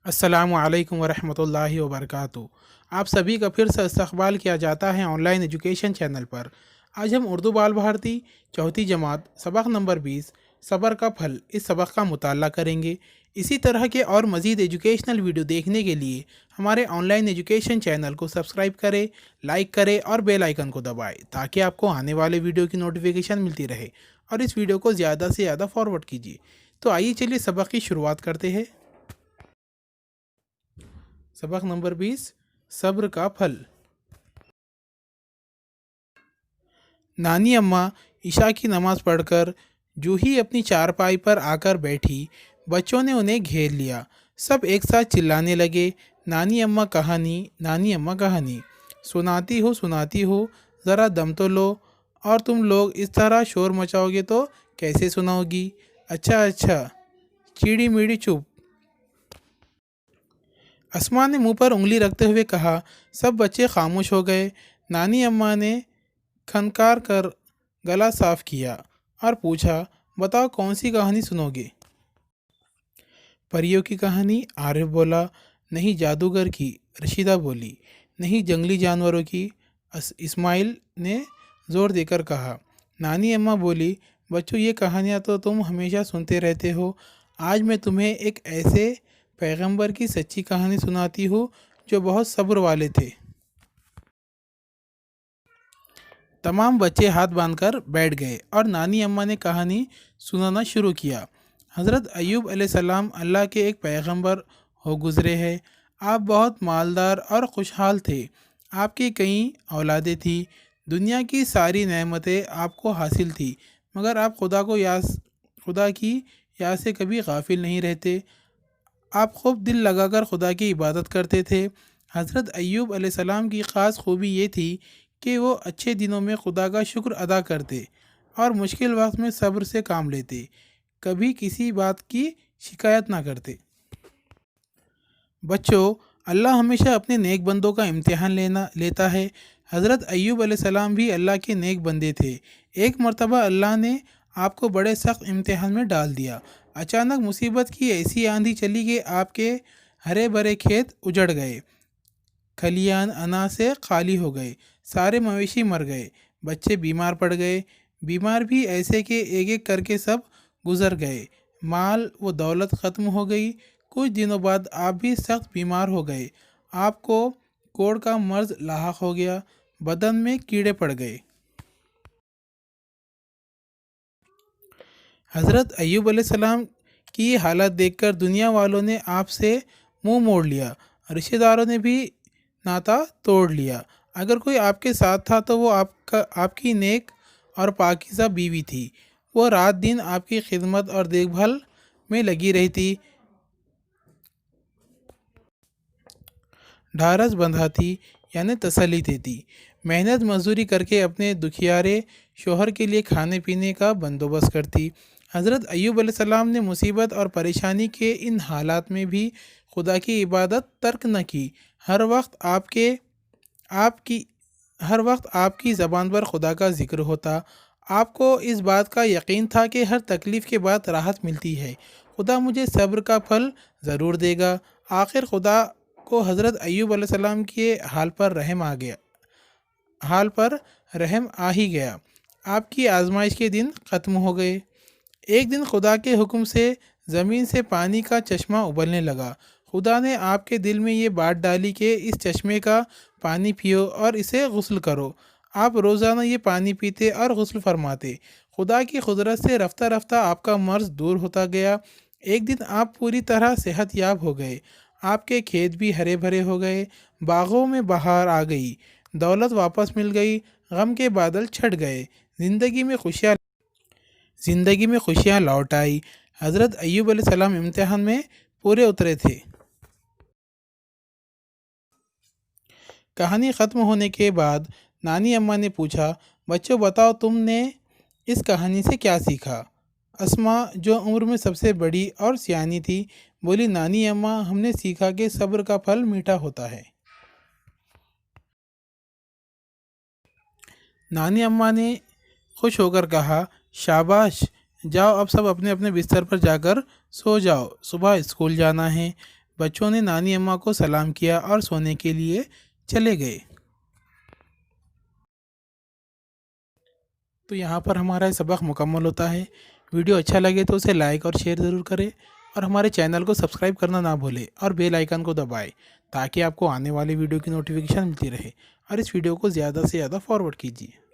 अस्सलामु अलैकुम वरहमतुल्लाहि वबरकातुहू। आप सभी का फिर से इस्तकबाल किया जाता है ऑनलाइन एजुकेशन चैनल पर। आज हम उर्दू बाल भारती चौथी जमात सबक नंबर 20 सब्र का फल इस सबक का मुताला करेंगे। इसी तरह के और मज़ीद एजुकेशनल वीडियो देखने के लिए हमारे ऑनलाइन एजुकेशन चैनल को सब्सक्राइब करें, लाइक करें और बेल आइकन को दबाएं ताकि आपको आने वाले वीडियो की नोटिफिकेशन मिलती रहे। और इस वीडियो को ज़्यादा से ज़्यादा फॉरवर्ड कीजिए। तो आइए चलिए सबक की शुरुआत करते हैं। सबक नंबर 20 सब्र का फल। नानी अम्मा ईशा की नमाज़ पढ़कर जो ही अपनी चारपाई पर आकर बैठी, बच्चों ने उन्हें घेर लिया। सब एक साथ चिल्लाने लगे, नानी अम्मा कहानी, नानी अम्मा कहानी। सुनाती हो, ज़रा दम तो लो। और तुम लोग इस तरह शोर मचाओगे तो कैसे सुनाओगी? अच्छा, चीड़ी मीड़ी चुप। अस्मा ने मुंह पर उंगली रखते हुए कहा। सब बच्चे खामोश हो गए। नानी अम्मा ने खनकार कर गला साफ किया और पूछा, बताओ कौन सी कहानी सुनोगे? परियों की कहानी, आरिफ बोला। नहीं जादूगर की, रशीदा बोली। नहीं जंगली जानवरों की, इस्माइल ने ज़ोर देकर कहा। नानी अम्मा बोली, बच्चों ये कहानियाँ तो तुम हमेशा सुनते रहते हो। आज मैं तुम्हें एक ऐसे पैगंबर की सच्ची कहानी सुनाती हूँ जो बहुत सब्र वाले थे। तमाम बच्चे हाथ बांधकर बैठ गए और नानी अम्मा ने कहानी सुनाना शुरू किया। हज़रत अय्यूब अलैहिस्सलाम अल्लाह के एक पैगंबर हो गुज़रे हैं। आप बहुत मालदार और खुशहाल थे। आपकी कई औलादें थी। दुनिया की सारी नेमतें आपको हासिल थी, मगर आप खुदा की याद से कभी गाफिल नहीं रहते। आप खूब दिल लगाकर खुदा की इबादत करते थे। हज़रत अय्यूब अलैहिस्सलाम की ख़ास खूबी ये थी कि वो अच्छे दिनों में खुदा का शुक्र अदा करते और मुश्किल वक्त में सब्र से काम लेते, कभी किसी बात की शिकायत ना करते। बच्चों, अल्लाह हमेशा अपने नेक बंदों का इम्तिहान लेता है। हज़रत अय्यूब अलैहिस्सलाम भी अल्लाह के नेक बंदे थे। एक मर्तबा अल्लाह ने आपको बड़े सख्त इम्तिहान में डाल दिया। अचानक मुसीबत की ऐसी आंधी चली कि आपके हरे भरे खेत उजड़ गए, खलियान अनाज से खाली हो गए, सारे मवेशी मर गए, बच्चे बीमार पड़ गए। बीमार भी ऐसे कि एक एक करके सब गुजर गए। माल व दौलत ख़त्म हो गई। कुछ दिनों बाद आप भी सख्त बीमार हो गए। आपको कोढ़ का मर्ज लाहक हो गया, बदन में कीड़े पड़ गए। हज़रत अय्यूब अलैहिस्सलाम की ये हालत देखकर दुनिया वालों ने आपसे मुंह मोड़ लिया। रिश्तेदारों ने भी नाता तोड़ लिया। अगर कोई आपके साथ था तो वो आपकी नेक और पाकीज़ा बीवी थी। वो रात दिन आपकी खिदमत और देखभाल में लगी रहती, ढारस बंधा थी, यानी तसल्ली देती, मेहनत मजदूरी करके अपने दुखियारे शोहर के लिए खाने पीने का बंदोबस्त करती। हज़रत अय्यूब अलैहिस्सलाम ने मुसीबत और परेशानी के इन हालात में भी खुदा की इबादत तर्क न की। आपकी हर वक्त आपकी ज़बान पर खुदा का ज़िक्र होता। आपको इस बात का यकीन था कि हर तकलीफ़ के बाद राहत मिलती है। खुदा मुझे सब्र का फल ज़रूर देगा। आखिर खुदा को हज़रत अय्यूब अलैहिस्सलाम के हाल पर रहम आ ही गया। आपकी आजमाइश के दिन ख़त्म हो गए। एक दिन खुदा के हुक्म से ज़मीन से पानी का चश्मा उबलने लगा। खुदा ने आपके दिल में ये बात डाली कि इस चश्मे का पानी पियो और इसे गुस्ल करो। आप रोज़ाना ये पानी पीते और गुस्ल फरमाते। खुदा की कुदरत से रफ्ता रफ्ता आपका मर्ज दूर होता गया। एक दिन आप पूरी तरह सेहत याब हो गए। आपके खेत भी हरे भरे हो गए, बागों में बहार आ गई, दौलत वापस मिल गई, गम के बादल छट गए, ज़िंदगी में खुशियाँ लौट आई। हज़रत अय्यूब अलैहिस्सलाम इम्तिहान में पूरे उतरे थे। कहानी ख़त्म होने के बाद नानी अम्मा ने पूछा, बच्चों बताओ तुमने इस कहानी से क्या सीखा? अस्मा, जो उम्र में सबसे बड़ी और सियानी थी, बोली, नानी अम्मा हमने सीखा कि सब्र का फल मीठा होता है। नानी अम्मा ने खुश होकर कहा, शाबाश, जाओ अब सब अपने अपने बिस्तर पर जाकर सो जाओ, सुबह स्कूल जाना है। بچوں نے نانی اماں کو سلام کیا اور سونے کے لیے چلے گئے۔ تو یہاں پر ہمارا سبق مکمل ہوتا ہے۔ ویڈیو اچھا لگے تو اسے لائک اور شیئر ضرور کریں، اور ہمارے چینل کو سبسکرائب کرنا نہ بھولیں اور بیل آئیکن کو دبائیں تاکہ آپ کو آنے والی ویڈیو کی نوٹیفیکیشن ملتی رہے، اور اس ویڈیو کو زیادہ سے زیادہ فارورڈ کیجیے۔